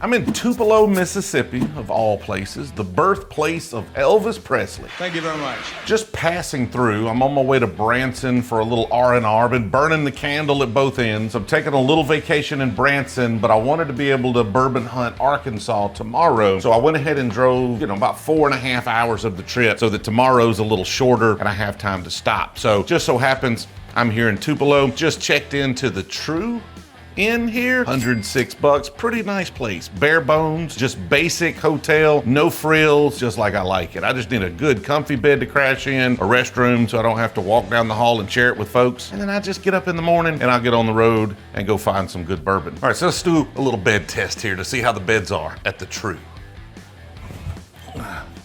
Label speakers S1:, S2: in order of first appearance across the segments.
S1: I'm in Tupelo, Mississippi, of all places, the birthplace of Elvis Presley.
S2: Thank you very much.
S1: Just passing through, I'm on my way to Branson for a little R&R. Been burning the candle at both ends. I'm taking a little vacation in Branson, but I wanted to be able to bourbon hunt Arkansas tomorrow. So I went ahead and drove, about 4.5 hours of the trip so that tomorrow's a little shorter and I have time to stop. So just so happens I'm here in Tupelo. Just checked into the True Inn here, $106, pretty nice place. Bare bones, just basic hotel, no frills, just like I like it. I just need a good comfy bed to crash in, a restroom so I don't have to walk down the hall and share it with folks. And then I just get up in the morning and I'll get on the road and go find some good bourbon. All right, so let's do a little bed test here to see how the beds are at the True.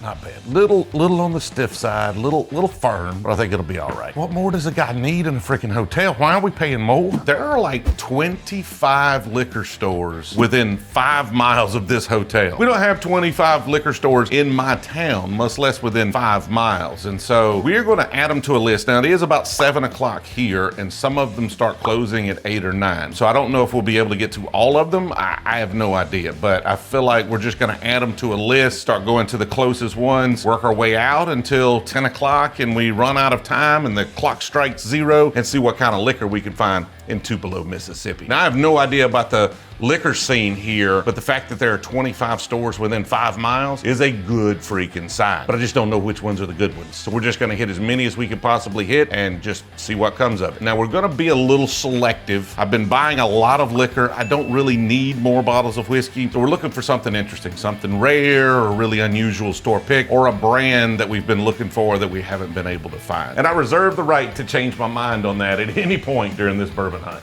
S1: Not bad. Little on the stiff side, little firm, but I think it'll be all right. What more does a guy need in a freaking hotel? Why are we paying more? There are like 25 liquor stores within 5 miles of this hotel. We don't have 25 liquor stores in my town, much less within 5 miles. And so we're gonna add them to a list. Now it is about 7 o'clock here and some of them start closing at 8 or 9. So I don't know if we'll be able to get to all of them. I have no idea, but I feel like we're just gonna add them to a list, start going to the closest ones, work our way out until 10 o'clock and we run out of time and the clock strikes 0 and see what kind of liquor we can find in Tupelo, Mississippi. Now I have no idea about the liquor scene here, but the fact that there are 25 stores within 5 miles is a good freaking sign. But I just don't know which ones are the good ones. So we're just gonna hit as many as we can possibly hit and just see what comes of it. Now we're gonna be a little selective. I've been buying a lot of liquor. I don't really need more bottles of whiskey. So we're looking for something interesting, something rare or really unusual store pick or a brand that we've been looking for that we haven't been able to find. And I reserve the right to change my mind on that at any point during this bourbon hunt.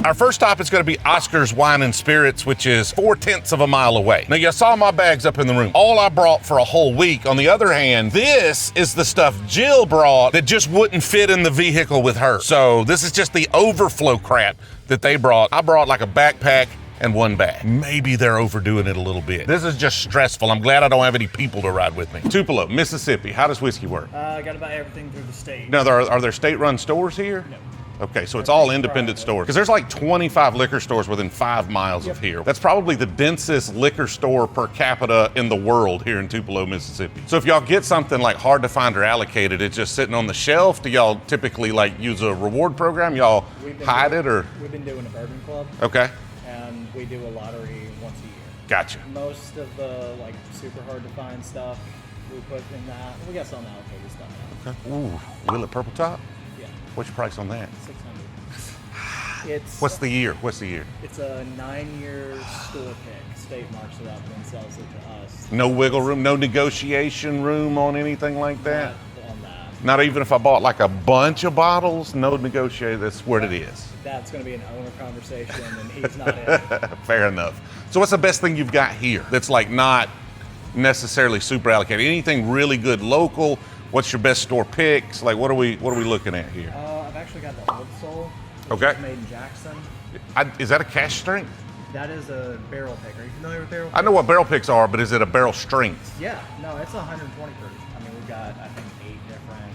S1: Our first stop is going to be Oscar's Wine and Spirits, which is 4/10 of a mile away. Now, you saw my bags up in the room. All I brought for a whole week. On the other hand, this is the stuff Jill brought that just wouldn't fit in the vehicle with her. So this is just the overflow crap that they brought. I brought like a backpack and 1 bag. Maybe they're overdoing it a little bit. This is just stressful. I'm glad I don't have any people to ride with me. Tupelo, Mississippi. How does whiskey work?
S3: I got to buy everything through the state.
S1: Now, are there state-run stores here?
S3: No.
S1: Okay, so it's all independent stores. Because there's like 25 liquor stores within 5 miles of here. That's probably the densest liquor store per capita in the world here in Tupelo, Mississippi. So if y'all get something like hard to find or allocated, it's just sitting on the shelf. Do y'all typically like use a reward program? Y'all hide it or?
S3: We've been doing a bourbon club.
S1: Okay.
S3: And we do a lottery once a year.
S1: Gotcha.
S3: Most of the like super hard to find stuff we put in that. We got some allocated stuff now.
S1: Okay. Ooh, Willett Purple Top?
S3: Yeah.
S1: What's your price on that?
S3: 600. It's
S1: What's the year? What's the year?
S3: It's a 9-year store pick. State marks it up and then sells it to us.
S1: No wiggle room, no negotiation room on anything like that?
S3: Not on that.
S1: Not even if I bought like a bunch of bottles, no negotiation, that's what it is.
S3: That's going to be an owner conversation and he's not in.
S1: Fair enough. So what's the best thing you've got here that's like not necessarily super allocated? Anything really good local? What's your best store picks? Like what are we looking at here?
S3: I've actually got the Old Soul.
S1: Okay.
S3: Made in Jackson.
S1: Is that a cash strength?
S3: That is a barrel pick. Are you familiar with barrel picks?
S1: I know what barrel picks are, but is it a barrel strength?
S3: Yeah, no, it's 120 proof. I mean, we've got, I think, 8 different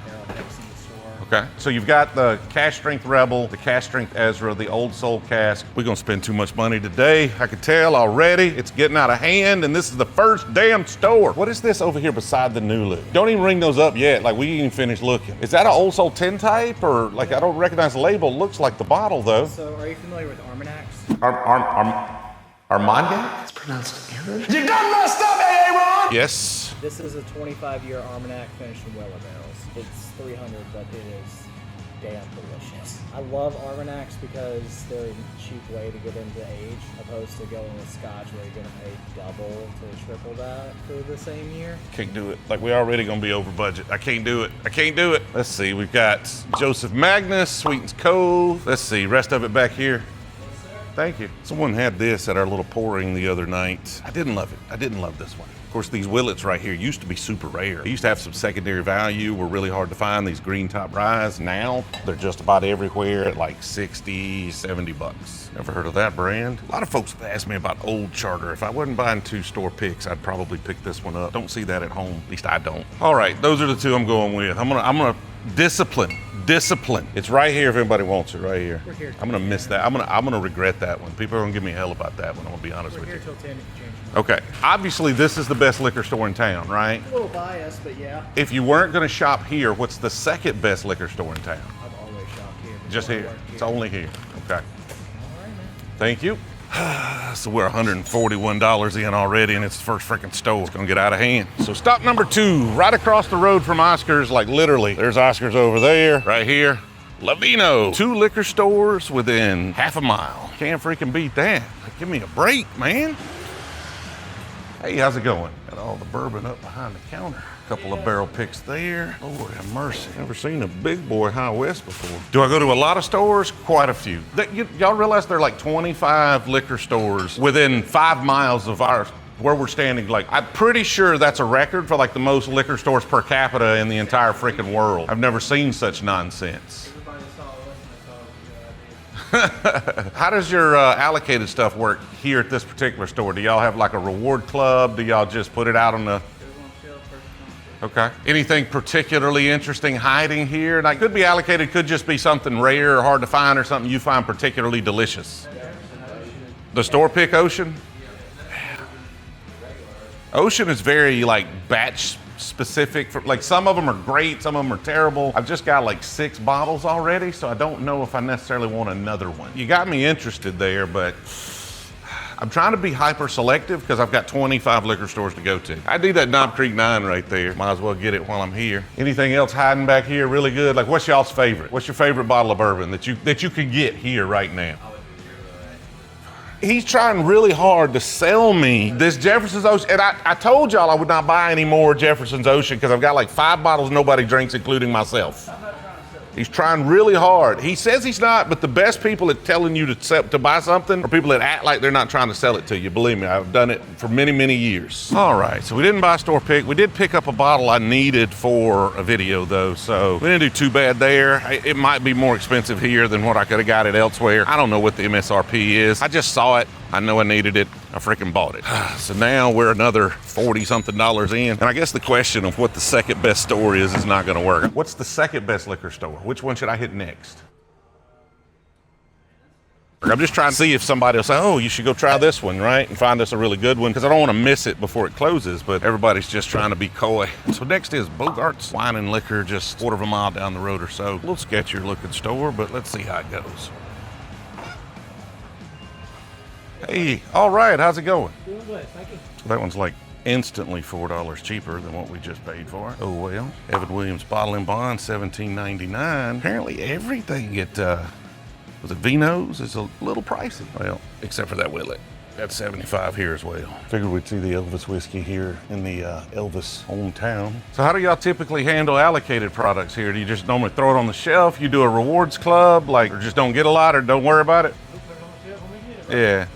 S3: barrel picks in the store.
S1: Okay, so you've got the cash strength Rebel, the cash strength Ezra, the Old Soul cask. We're gonna spend too much money today. I can tell already. It's getting out of hand, and this is the first damn store. What is this over here beside the Nulu? Don't even ring those up yet. Like we ain't even finished looking. Is that an Old Soul 10 type, or like I don't recognize the label? It looks like the bottle though.
S3: So, are you familiar with Armagnacs?
S1: Armagnac?
S4: It's pronounced Aaron.
S2: You done messed up, Aaron!
S1: Yes.
S3: This is a 25-year Armagnac finished in Willett barrels. It's 300, but it is damn delicious. I love Armagnacs because they're a cheap way to get into age, opposed to going with Scotch where you're going to pay double to triple that for the same year.
S1: Can't do it. Like we're already gonna be over budget. I can't do it. I can't do it. Let's see. We've got Joseph Magnus, Sweetens Cove. Let's see. Rest of it back here. Thank you. Someone had this at our little pouring the other night. I didn't love it. I didn't love this one. Of course, these Willets right here used to be super rare. They used to have some secondary value, were really hard to find, these green top ryes. Now, they're just about everywhere at like 60, 70 bucks. Never heard of that brand. A lot of folks have asked me about Old Charter. If I wasn't buying 2 store picks, I'd probably pick this one up. Don't see that at home. At least I don't. All right, those are the 2 I'm going with. I'm gonna discipline. It's right here if anybody wants it, right here.
S3: We're here.
S1: I'm gonna miss that. I'm gonna regret that one. People are gonna give me hell about that one. I'm gonna be honest with you.
S3: We're here till 10 if you change your mind.
S1: Okay, obviously this is the best liquor store in town, right?
S3: A little biased, but yeah.
S1: If you weren't gonna shop here, what's the second best liquor store in town?
S3: I've always shopped here.
S1: Just here. It's only here. Okay.
S3: All right, man.
S1: Thank you. So we're $141 in already, and it's the first freaking store. It's gonna get out of hand. So stop number 2, right across the road from Oscar's, like literally. There's Oscar's over there, right here. Vino. 2 liquor stores within half a mile. Can't freaking beat that. Give me a break, man. Hey, how's it going? Got all the bourbon up behind the counter. Couple of barrel picks there. Lord have mercy. Never seen a big boy High West before. Do I go to a lot of stores? Quite a few. Y'all realize there are like 25 liquor stores within 5 miles of where we're standing. Like, I'm pretty sure that's a record for like the most liquor stores per capita in the entire freaking world. I've never seen such nonsense. How does your allocated stuff work here at this particular store? Do y'all have like a reward club? Do y'all just put it out on the... Okay. Anything particularly interesting hiding here? Like, could be allocated, could just be something rare or hard to find or something you find particularly delicious. The store pick Ocean? Ocean is very like batch specific. Like some of them are great, some of them are terrible. I've just got like 6 bottles already, so I don't know if I necessarily want another one. You got me interested there, but I'm trying to be hyper selective because I've got 25 liquor stores to go to. I do that Knob Creek 9 right there. Might as well get it while I'm here. Anything else hiding back here really good? Like, what's y'all's favorite? What's your favorite bottle of bourbon that you could get here right now? He's trying really hard to sell me this Jefferson's Ocean. And I told y'all I would not buy any more Jefferson's Ocean because I've got like 5 bottles nobody drinks, including myself. He's trying really hard. He says he's not, but the best people at telling you to buy something are people that act like they're not trying to sell it to you. Believe me, I've done it for many, many years. All right, so we didn't buy a store pick. We did pick up a bottle I needed for a video though, so we didn't do too bad there. It might be more expensive here than what I could have got it elsewhere. I don't know what the MSRP is. I just saw it. I know I needed it. I freaking bought it. So now we're another $40-something in. And I guess the question of what the second best store is not gonna work. What's the second best liquor store? Which one should I hit next? I'm just trying to see if somebody will say, oh, you should go try this one, right? And find us a really good one, because I don't want to miss it before it closes, but everybody's just trying to be coy. So next is Bogarts Wine and Liquor, just a quarter of a mile down the road or so. A little sketchier looking store, but let's see how it goes. Hey, all right, how's it going?
S3: Doing good, thank you.
S1: So that one's like instantly $4 cheaper than what we just paid for. Oh well. Evan Williams Bottling Bond, $17.99. Apparently everything at was it Vino's is a little pricey. Well, except for that Willett. That's $75 here as well. Figured we'd see the Elvis whiskey here in the Elvis hometown. So how do y'all typically handle allocated products here? Do you just normally throw it on the shelf? You do a rewards club, like, or just don't get a lot or don't worry about it? Yeah.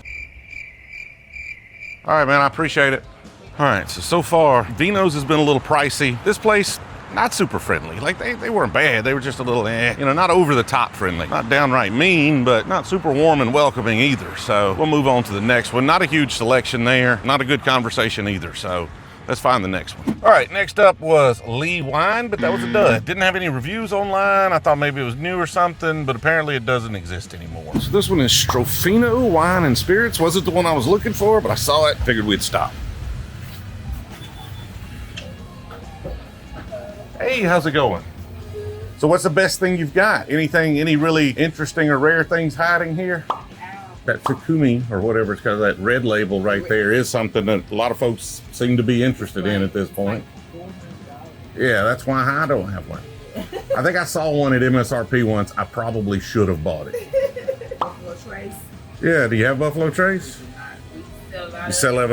S1: All right, man, I appreciate it. All right, so far, Vino's has been a little pricey. This place, not super friendly. Like, they weren't bad. They were just a little, not over the top friendly. Not downright mean, but not super warm and welcoming either. So we'll move on to the next one. Not a huge selection there. Not a good conversation either. So let's find the next one. All right, next up was Lee Wine, but that was a dud. Didn't have any reviews online. I thought maybe it was new or something, but apparently it doesn't exist anymore. So this one is Stroffolino Wine and Spirits. Wasn't the one I was looking for, but I saw it. Figured we'd stop. Hey, how's it going? So what's the best thing you've got? Any really interesting or rare things hiding here? That Takumi, or whatever it's called, that red label right there is something that a lot of folks seem to be interested in at this point. Yeah, that's why I don't have one. I think I saw one at MSRP once. I probably should have bought it.
S4: Buffalo Trace.
S1: Yeah, do you have Buffalo Trace?
S4: sell a lot
S1: You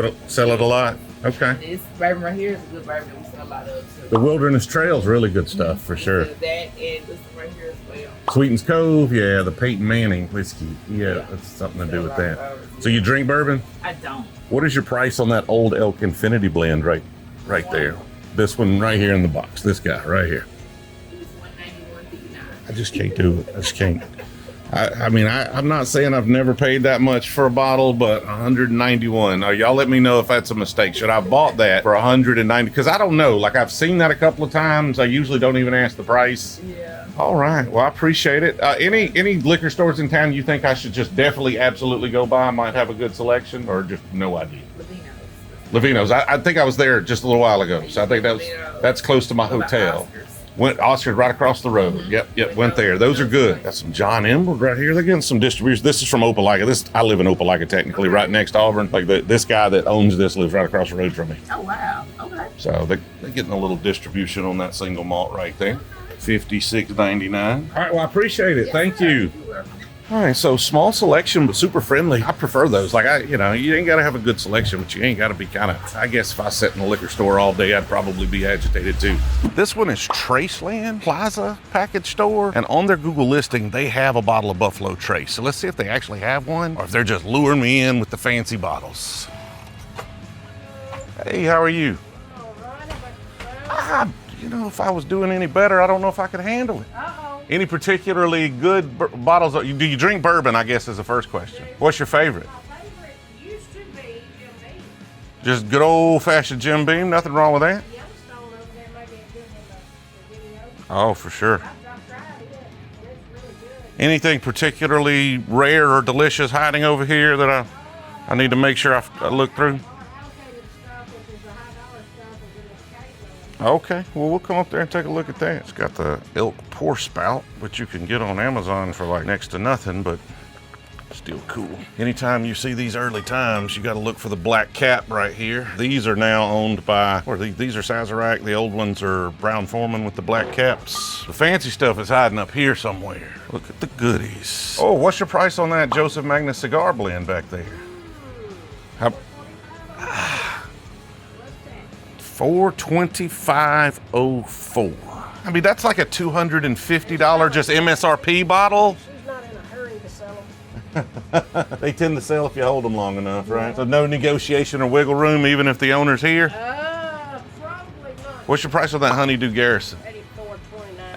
S4: of
S1: sell it a lot? Okay.
S4: This bourbon right here is a good bourbon that we sell a lot of too.
S1: The Wilderness Trail's really good stuff, for sure.
S4: So that and this one right here as well.
S1: Sweetens Cove, yeah, the Peyton Manning whiskey. Yeah, that's something to do with that. So you drink bourbon?
S4: I don't.
S1: What is your price on that Old Elk Infinity Blend right there? This one right here in the box. This guy right here.
S4: It's $191.59.
S1: I just can't do it. I just can't. I mean, I'm not saying I've never paid that much for a bottle, but 191. Y'all let me know if that's a mistake. Should I have bought that for 190? Because I don't know. Like, I've seen that a couple of times. I usually don't even ask the price.
S4: Yeah.
S1: All right. Well, I appreciate it. Any liquor stores in town you think I should just definitely, absolutely go by? Might have a good selection, or just no idea? Lavino's. I think I was there just a little while ago, so I think that's close to my hotel. Went Oscar's right across the road. Yep, went there. Those are good. Got some John Emerald right here. They're getting some distribution. This is from Opelika. I live in Opelika, technically, right next to Auburn. Like this guy that owns this lives right across the road from me.
S4: Oh, wow. Okay.
S1: So they're getting a little distribution on that single malt right there. $56.99. All right, well, I appreciate it. Thank you. All right, so small selection, but super friendly. I prefer those. Like, you ain't got to have a good selection, but you ain't got to be kind of, I guess if I sat in a liquor store all day, I'd probably be agitated too. This one is Traceland Plaza package store. And on their Google listing, they have a bottle of Buffalo Trace. So let's see if they actually have one or if they're just luring me in with the fancy bottles. Hey, how are you? If I was doing any better, I don't know if I could handle it. Any particularly good bottles? Do you drink bourbon, I guess, is the first question. What's your favorite?
S5: My favorite used to be Jim Beam.
S1: Just good old-fashioned Jim Beam? Nothing wrong with that?
S5: Yellowstone over there may be a good one, the video.
S1: Oh, for sure.
S5: I've tried it, and it's really good.
S1: Anything particularly rare or delicious hiding over here that I need to make sure I look through?
S5: Allocated stuff, which is the high dollar stuff, is in this case.
S1: Okay, well, we'll come up there and take a look at that. It's got the elk pour spout, which you can get on Amazon for like next to nothing, but still cool. Anytime you see these early times, you got to look for the black cap right here. These are now owned by, these are Sazerac. The old ones are Brown Forman with the black caps. The fancy stuff is hiding up here somewhere. Look at the goodies. Oh, what's your price on that Joseph Magnus Cigar Blend back there? How? $425.04. I mean, that's like a $250 just MSRP bottle.
S5: She's not in a hurry to sell them.
S1: They tend to sell if you hold them long enough, right? So no negotiation or wiggle room, even if the owner's here.
S5: Probably not.
S1: What's your price on that Honeydew Garrison?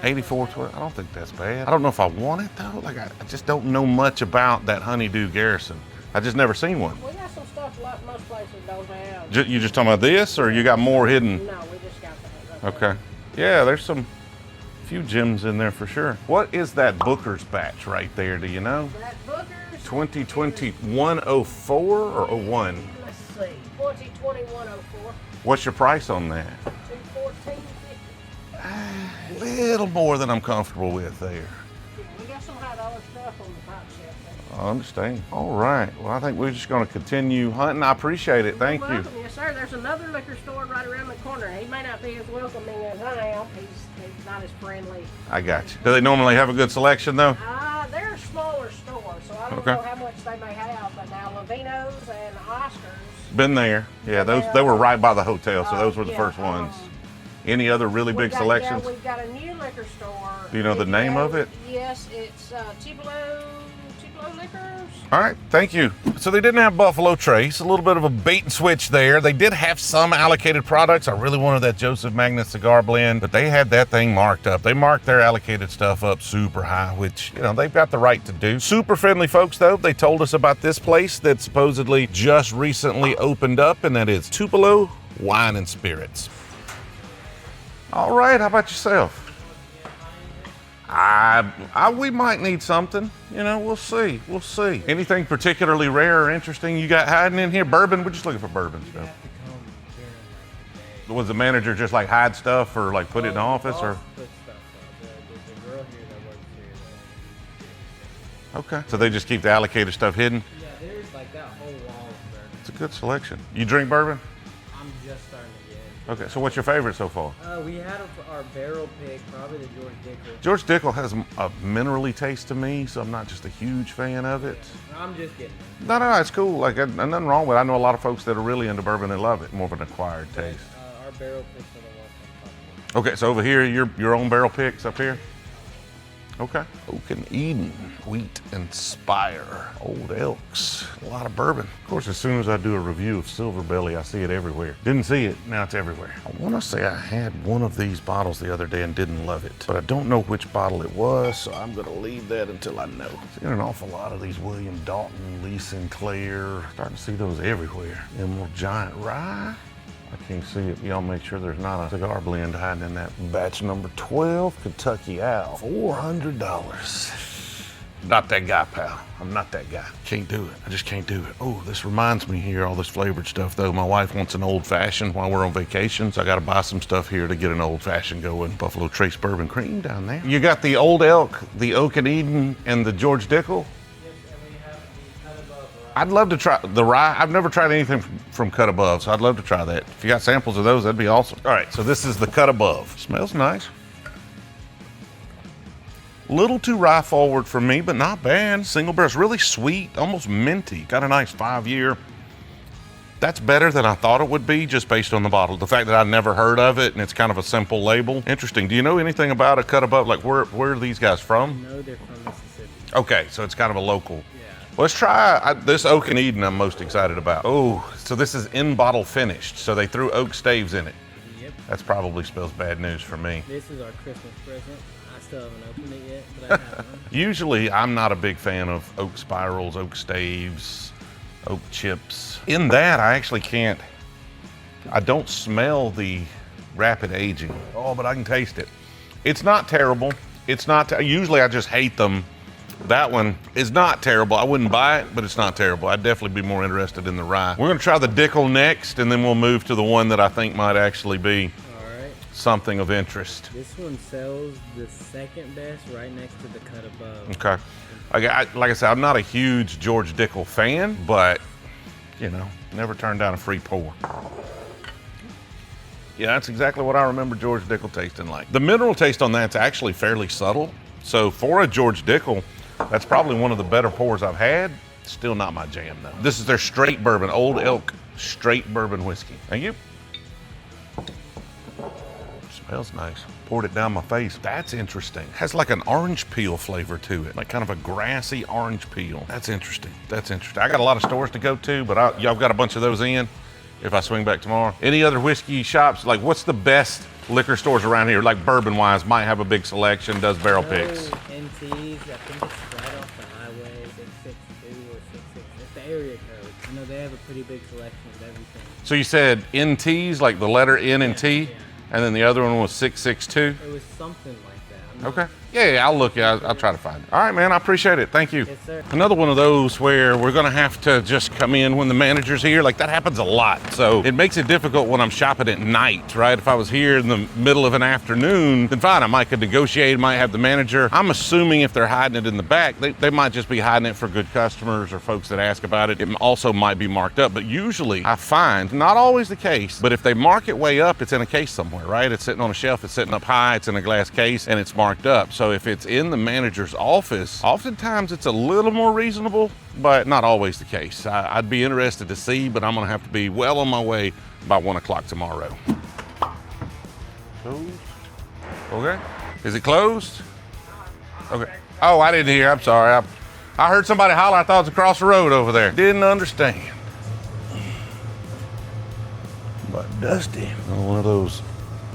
S5: $84.29.
S1: $84.20. I don't think that's bad. I don't know if I want it though. Like I just don't know much about that Honeydew Garrison. I just never seen one.
S5: We got some stuff like most places don't have.
S1: You just talking about this, or you got more hidden?
S5: No, we just got that.
S1: Okay. Yeah, there's some few gems in there for sure. What is that Booker's batch right there? Do you know?
S5: That Booker's
S1: 2020 104 or 01?
S5: Let's see. 2020 104.
S1: What's your price on that?
S5: $214.50.
S1: A little more than I'm comfortable with there.
S5: We got some high dollar stuff on the top shelf.
S1: I understand. All right. Well, I think we're just going to continue hunting. I appreciate it. Thank you.
S5: Welcome. Yes, sir. There's another liquor store right around the corner. He may not be as welcoming as I am. He's not as friendly.
S1: I got you. Do they normally have a good selection though?
S5: They're a smaller store, so I don't know how much they may have. But now Vino's and Oscars.
S1: Been there. Yeah, they were right by the hotel, so those were the first ones. Any other really big selections?
S5: Yeah, we've got a new liquor store.
S1: Do you know the name of it?
S5: Yes, it's Tupelo Liquors.
S1: All right, thank you. So they didn't have Buffalo Trace, a little bit of a bait and switch there. They did have some allocated products. I really wanted that Joseph Magnus Cigar Blend, but they had that thing marked up. They marked their allocated stuff up super high, which, they've got the right to do. Super friendly folks, though. They told us about this place that supposedly just recently opened up, and that is Tupelo Wine and Spirits. All right, how about yourself? We might need something. We'll see. We'll see. Anything particularly rare or interesting you got hiding in here? Bourbon? We're just looking for bourbon stuff. Was the manager just like hide stuff or like put it in the office or?
S3: Put stuff up. The girl here that works here.
S1: Okay. So they just keep the allocated stuff hidden?
S3: Yeah, there's like that whole wall of bourbon.
S1: It's a good selection. You drink bourbon?
S3: I'm just starting to get into
S1: Okay, so what's your favorite so far?
S3: We had our barrel pick, probably the George Dickel.
S1: George Dickel has a minerally taste to me, so I'm not just a huge fan of it.
S3: I'm just kidding.
S1: No, it's cool. Like, and nothing wrong with it. I know a lot of folks that are really into bourbon that love it. More of an acquired taste.
S3: Our barrel picks are the ones I'm talking
S1: Okay, so over here, your own barrel picks up here? Okay. Oak and Eden, Wheat and Spire, Old Elks, a lot of bourbon. Of course, as soon as I do a review of Silver Belly, I see it everywhere. Didn't see it, now it's everywhere. I want to say I had one of these bottles the other day and didn't love it, but I don't know which bottle it was, so I'm going to leave that until I know. Seen an awful lot of these William Dalton, Lee Sinclair, starting to see those everywhere. Emerald Giant Rye. I can't see it. Y'all make sure there's not a cigar blend hiding in that. Batch number 12, Kentucky Owl, $400. Not that guy, pal. I'm not that guy. Can't do it. I just can't do it. Oh, this reminds me here, all this flavored stuff though. My wife wants an old fashioned while we're on vacation, so I gotta buy some stuff here to get an old fashioned going. Buffalo Trace Bourbon Cream down there. You got the Old Elk, the Oak and Eden, and the George Dickel? I'd love to try the rye. I've never tried anything from Cut Above, so I'd love to try that. If you got samples of those, that'd be awesome. All right, so this is the Cut Above. Smells nice. Little too rye forward for me, but not bad. Single barrel, it's really sweet, almost minty. Got a nice 5-year. That's better than I thought it would be just based on the bottle. The fact that I'd never heard of it and it's kind of a simple label. Interesting. Do you know anything about a Cut Above? Like where are these guys from?
S3: No, they're from Mississippi.
S1: Okay, so it's kind of a local. Let's try this Oak and Eden I'm most excited about. Oh, so this is in bottle finished. So they threw oak staves in it.
S3: Yep.
S1: That's probably spells bad news for me.
S3: This is our Christmas present. I still haven't opened it yet, but I have one.
S1: Usually I'm not a big fan of oak spirals, oak staves, oak chips. In that, I actually I don't smell the rapid aging. Oh, but I can taste it. It's not terrible. It's not, usually I just hate them. That one is not terrible. I wouldn't buy it, but it's not terrible. I'd definitely be more interested in the rye. We're gonna try the Dickel next, and then we'll move to the one that I think might actually be something of interest.
S3: This one sells the second best right next to the Cut Above.
S1: Okay. Like I said, I'm not a huge George Dickel fan, but, you know, never turn down a free pour. Yeah, that's exactly what I remember George Dickel tasting like. The mineral taste on that's actually fairly subtle. So for a George Dickel, that's probably one of the better pours I've had. Still not my jam though. This is their straight bourbon, Old Elk straight bourbon whiskey. Thank you. Smells nice. Poured it down my face. That's interesting. Has like an orange peel flavor to it, like kind of a grassy orange peel. That's interesting. That's interesting. I got a lot of stores to go to, but y'all got a bunch of those in if I swing back tomorrow. Any other whiskey shops? Like what's the best liquor stores around here, like bourbon wise, might have a big selection, does barrel picks?
S3: NT's, I think it's right off the highway, 662 or 66. It's the area code. You know, they have a pretty big selection of everything.
S1: So you said NT's, like the letter N and T,
S3: Yeah.
S1: and then the other one was 662?
S3: It was something like that.
S1: Okay. Yeah, I'll look. I'll try to find it. All right, man, I appreciate it. Thank you.
S3: Yes, sir.
S1: Another one of those where we're gonna have to just come in when the manager's here. Like that happens a lot. So it makes it difficult when I'm shopping at night, right? If I was here in the middle of an afternoon, then fine, I could negotiate, might have the manager. I'm assuming if they're hiding it in the back, they might just be hiding it for good customers or folks that ask about it. It also might be marked up, but usually I find, not always the case, but if they mark it way up, it's in a case somewhere, right? It's sitting on a shelf, it's sitting up high, it's in a glass case, and it's marked up. So if it's in the manager's office, oftentimes it's a little more reasonable, but not always the case. I'd be interested to see, but I'm gonna have to be well on my way by 1 o'clock tomorrow. Closed? Okay. Is it closed? Okay. Oh, I didn't hear, I'm sorry. I heard somebody holler, I thought it was across the road over there. Didn't understand. But dusty. One of those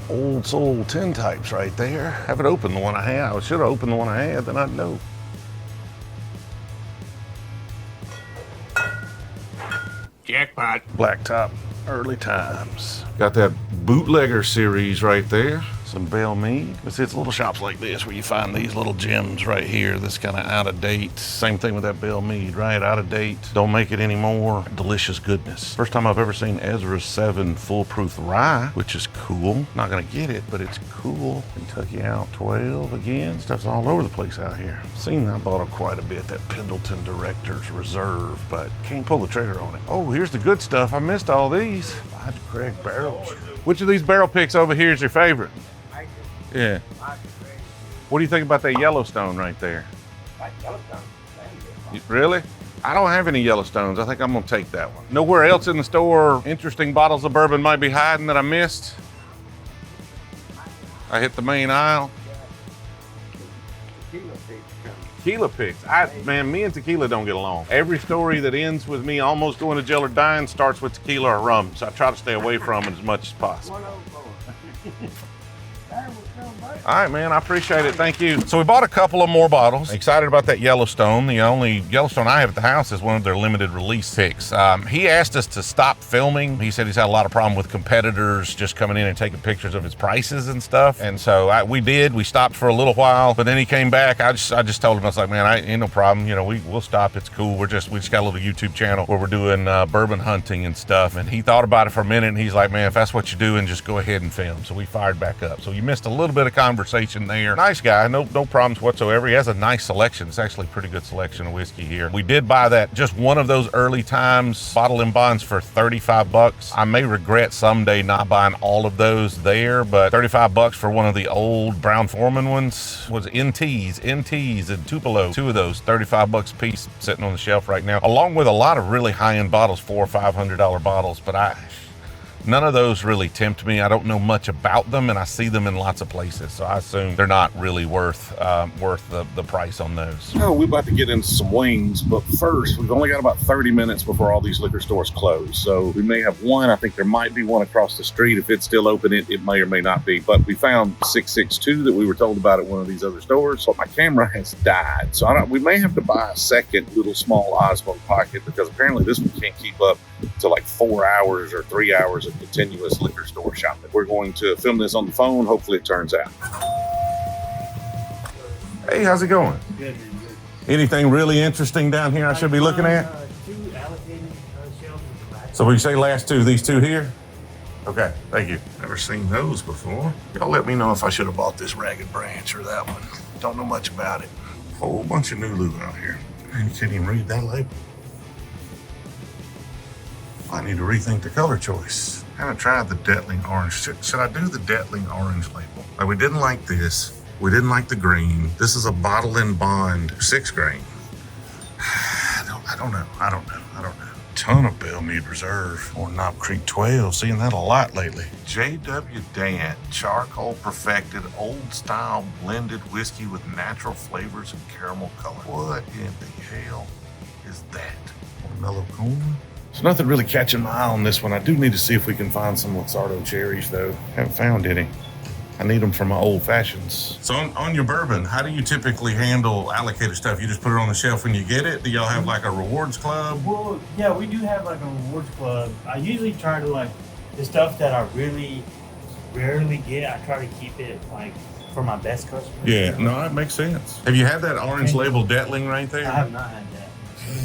S1: old soul tin types right there. Haven't opened the one I had. I should have opened the one I had, then I'd know. Jackpot. Blacktop, early times. Got that bootlegger series right there. Some Bell Mead. It's little shops like this where you find these little gems right here that's kind of out of date. Same thing with that Bell Mead, right? Out of date. Don't make it anymore. Delicious goodness. First time I've ever seen Ezra's 7 Foolproof Rye, which is cool. Not gonna get it, but it's cool. Kentucky Out 12 again. Stuff's all over the place out here. I bought quite a bit, that Pendleton Director's Reserve, but can't pull the trigger on it. Oh, here's the good stuff. I missed all these. Todd Craig barrels. Which of these barrel picks over here is your favorite? Yeah. What do you think about that Yellowstone right there? Really? I don't have any Yellowstones. I think I'm gonna take that one. Nowhere else in the store interesting bottles of bourbon might be hiding that I missed? I hit the main aisle. Tequila picks. Man, me and tequila don't get along. Every story that ends with me almost going to jail or dying starts with tequila or rum, so I try to stay away from it as much as possible. All right, man, I appreciate it. Thank you. So we bought a couple of more bottles. Excited about that Yellowstone. The only Yellowstone I have at the house is one of their limited release picks. He asked us to stop filming. He said he's had a lot of problem with competitors just coming in and taking pictures of his prices and stuff. And so we did. We stopped for a little while, but then he came back. I just told him, I was like, man, ain't no problem. You know, we'll stop. It's cool. We just got a little YouTube channel where we're doing bourbon hunting and stuff. And he thought about it for a minute, and he's like, man, if that's what you're doing, just go ahead and film. So we fired back up. So you missed a little bit of conversation there. Nice guy, no problems whatsoever. He has a nice selection. It's actually a pretty good selection of whiskey here. We did buy that, just one of those early times bottle and bonds for 35 bucks. I may regret someday not buying all of those there, but 35 bucks for one of the old Brown Foreman ones was NTs and Tupelo. Two of those, 35 bucks a piece, sitting on the shelf right now, along with a lot of really high-end bottles, $400 or $500 bottles, but none of those really tempt me. I don't know much about them, and I see them in lots of places, so I assume they're not really worth the price on those. Oh, we're about to get into some wings, but first, we've only got about 30 minutes before all these liquor stores close, so we may have one. I think there might be one across the street. If it's still open, it may or may not be, but we found 662 that we were told about at one of these other stores, but my camera has died, so we may have to buy a second little small Osmo pocket, because apparently this one can't keep up to like 4 hours or 3 hours of continuous liquor store shopping. We're going to film this on the phone. Hopefully it turns out. Hey, how's it going?
S6: Good.
S1: Anything really interesting down here I should be looking at?
S6: Two allocated shelves in the back.
S1: So we say last two, these two here? Okay, thank you. Never seen those before. Y'all let me know if I should have bought this Ragged Branch or that one. Don't know much about it. Whole bunch of Nulu out here. And you can't even read that label. I need to rethink the color choice. I haven't tried the Detling Orange. Should I do the Detling Orange label? Like, we didn't like this. We didn't like the green. This is a bottle and bond 6 grain. I don't know. Ton of Bellmead Reserve or Knob Creek 12. Seeing that a lot lately. J.W. Dant, charcoal perfected, old style blended whiskey with natural flavors and caramel color. What in the hell is that? Mellow corn? There's nothing really catching my eye on this one. I do need to see if we can find some Luxardo cherries, though. Haven't found any. I need them for my old fashions. So on your bourbon, how do you typically handle allocated stuff? You just put it on the shelf when you get it? Do y'all have like a rewards club?
S6: Well, yeah, we do have like a rewards club. I usually try to the stuff that I really rarely get, I try to keep it for my best customers.
S1: Yeah, no, that makes sense. Have you had that orange label Detling right there?
S6: I have not had that.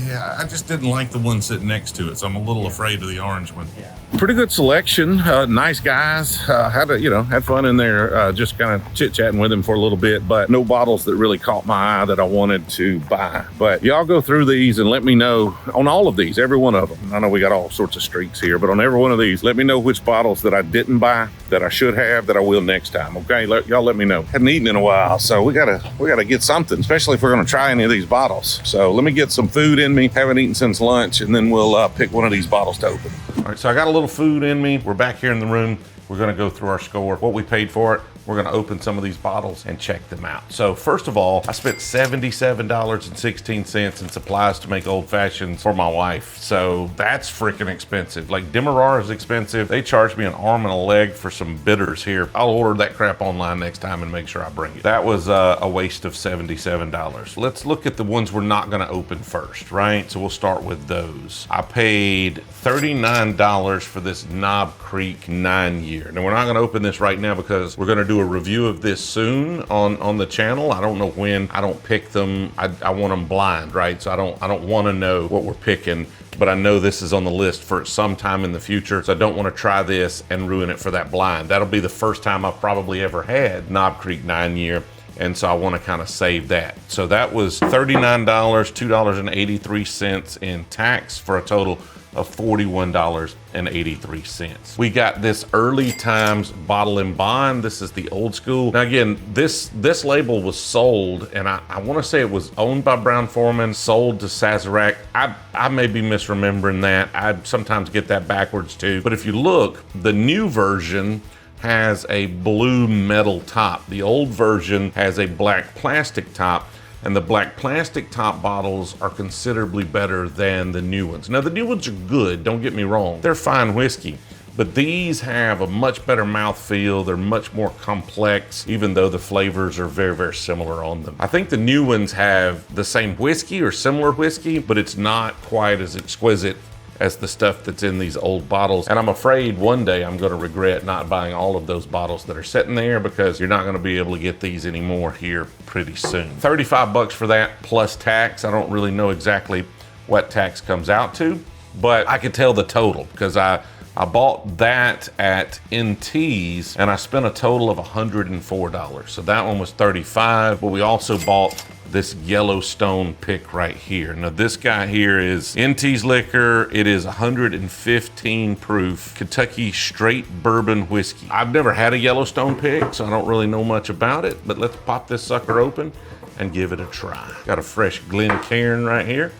S1: Yeah, I just didn't like the one sitting next to it, so I'm a little afraid of the orange one.
S6: Yeah.
S1: Pretty good selection. Nice had fun in there, just kind of chit-chatting with him for a little bit, but no bottles that really caught my eye that I wanted to buy. But y'all go through these and let me know on all of these, every one of them. I know we got all sorts of streaks here, but on every one of these, let me know which bottles that I didn't buy, that I should have, that I will next time, okay? Y'all let me know. Hadn't eaten in a while, so we gotta get something, especially if we're gonna try any of these bottles. So let me get some food in me. Haven't eaten since lunch, and then we'll pick one of these bottles to open. All right, so I got a little food in me. We're back here in the room. We're gonna go through our score, what we paid for it. We're gonna open some of these bottles and check them out. So first of all, I spent $77.16 in supplies to make old fashions for my wife. So that's freaking expensive. Like Demerara is expensive. They charged me an arm and a leg for some bitters here. I'll order that crap online next time and make sure I bring it. That was a waste of $77. Let's look at the ones we're not gonna open first, right? So we'll start with those. I paid $39 for this Knob Creek 9-year. Now we're not gonna open this right now because we're gonna do a review of this soon on the channel. I don't know when. I don't pick them. I want them blind, right? So I don't want to know what we're picking, but I know this is on the list for some time in the future. So I don't want to try this and ruin it for that blind. That'll be the first time I've probably ever had Knob Creek 9-year. And so I want to kind of save that. So that was $39, $2.83 in tax for a total of $41.83. We got this Early Times Bottle and Bond. This is the old school. Now again, this label was sold, and I want to say it was owned by Brown-Forman, sold to Sazerac. I may be misremembering that. I sometimes get that backwards too. But if you look, the new version has a blue metal top. The old version has a black plastic top. And the black plastic top bottles are considerably better than the new ones. Now the new ones are good, don't get me wrong. They're fine whiskey, but these have a much better mouthfeel. They're much more complex, even though the flavors are very, very similar on them. I think the new ones have the same whiskey or similar whiskey, but it's not quite as exquisite as the stuff that's in these old bottles. And I'm afraid one day I'm gonna regret not buying all of those bottles that are sitting there, because you're not gonna be able to get these anymore here pretty soon. 35 bucks for that plus tax. I don't really know exactly what tax comes out to, but I could tell the total because I bought that at NT's and I spent a total of $104. So that one was 35, but we also bought this Yellowstone pick right here. Now this guy here is NT's liquor. It is 115 proof Kentucky straight bourbon whiskey. I've never had a Yellowstone pick, so I don't really know much about it, but let's pop this sucker open and give it a try. Got a fresh Glencairn right here.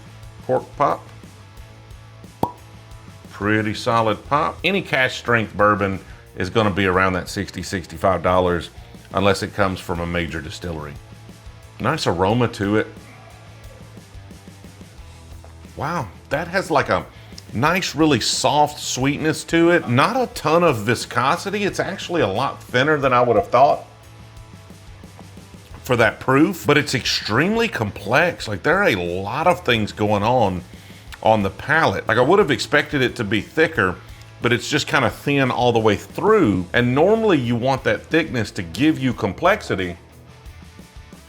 S1: Cork pop. Pretty solid pop. Any cask strength bourbon is gonna be around that $60, $65 unless it comes from a major distillery. Nice aroma to it. Wow, that has like a nice, really soft sweetness to it. Not a ton of viscosity. It's actually a lot thinner than I would have thought for that proof, but it's extremely complex. Like there are a lot of things going on the palate. Like I would have expected it to be thicker, but it's just kind of thin all the way through. And normally you want that thickness to give you complexity,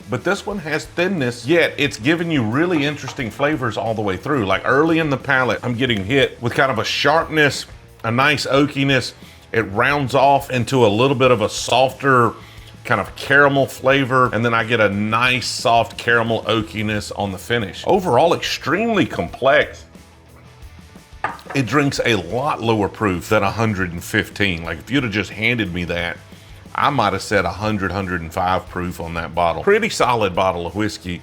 S1: but this one has thinness, yet it's giving you really interesting flavors all the way through. Like early in the palate, I'm getting hit with kind of a sharpness, a nice oakiness. It rounds off into a little bit of a softer kind of caramel flavor, and then I get a nice soft caramel oakiness on the finish. Overall, extremely complex. It drinks a lot lower proof than 115. Like if you'd have just handed me that, I might have said 100, 105 proof on that bottle. Pretty solid bottle of whiskey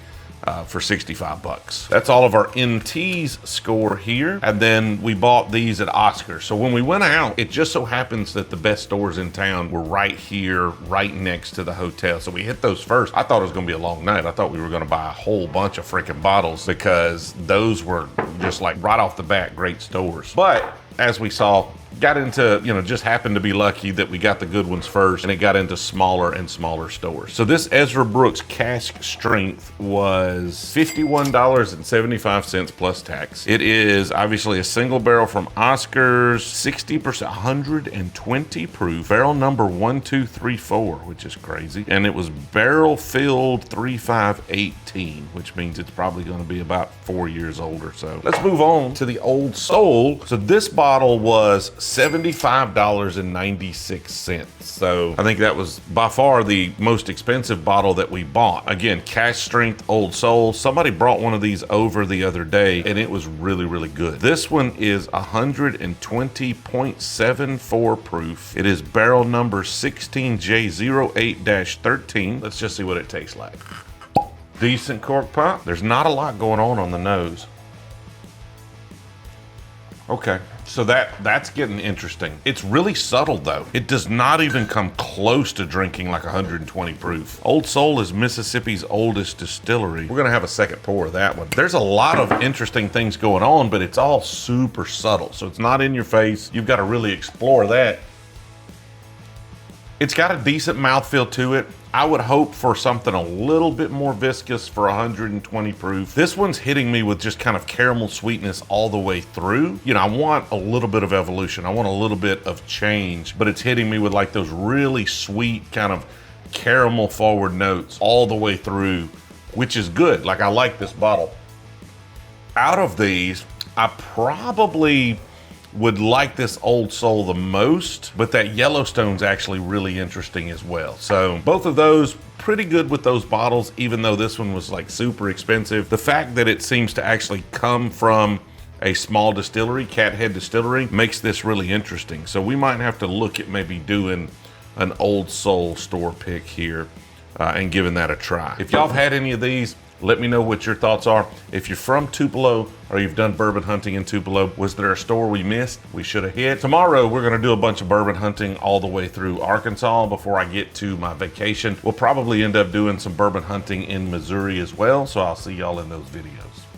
S1: for 65 bucks. That's all of our NT's score here. And then we bought these at Oscar's. So when we went out, it just so happens that the best stores in town were right here, right next to the hotel. So we hit those first. I thought it was gonna be a long night. I thought we were gonna buy a whole bunch of freaking bottles because those were just like right off the bat, great stores. But as we saw, got into, just happened to be lucky that we got the good ones first, and it got into smaller and smaller stores. So this Ezra Brooks cask strength was $51.75 plus tax. It is obviously a single barrel from Oscar's, 60%, 120 proof, barrel number 1234, which is crazy. And it was barrel filled 3518, which means it's probably gonna be about 4 years old or so. Let's move on to the Old Soul. So this bottle was $75.96. So I think that was by far the most expensive bottle that we bought. Again, cask strength Old Soul. Somebody brought one of these over the other day and it was really, really good. This one is 120.74 proof. It is barrel number 16J08-13. Let's just see what it tastes like. Decent cork pop. There's not a lot going on the nose. Okay, so that's getting interesting. It's really subtle though. It does not even come close to drinking like 120 proof. Old Soul is Mississippi's oldest distillery. We're gonna have a second pour of that one. There's a lot of interesting things going on, but it's all super subtle. So it's not in your face. You've got to really explore that. It's got a decent mouthfeel to it. I would hope for something a little bit more viscous for 120 proof. This one's hitting me with just kind of caramel sweetness all the way through. I want a little bit of evolution. I want a little bit of change, but it's hitting me with like those really sweet kind of caramel forward notes all the way through, which is good. Like I like this bottle. Out of these, I probably would like this Old Soul the most, but that Yellowstone's actually really interesting as well. So both of those pretty good with those bottles, even though this one was like super expensive. The fact that it seems to actually come from a small distillery, Cathead Distillery, makes this really interesting. So we might have to look at maybe doing an Old Soul store pick here and giving that a try. If y'all have had any of these, let me know what your thoughts are. If you're from Tupelo or you've done bourbon hunting in Tupelo, was there a store we missed we should have hit? Tomorrow, we're gonna do a bunch of bourbon hunting all the way through Arkansas before I get to my vacation. We'll probably end up doing some bourbon hunting in Missouri as well, so I'll see y'all in those videos.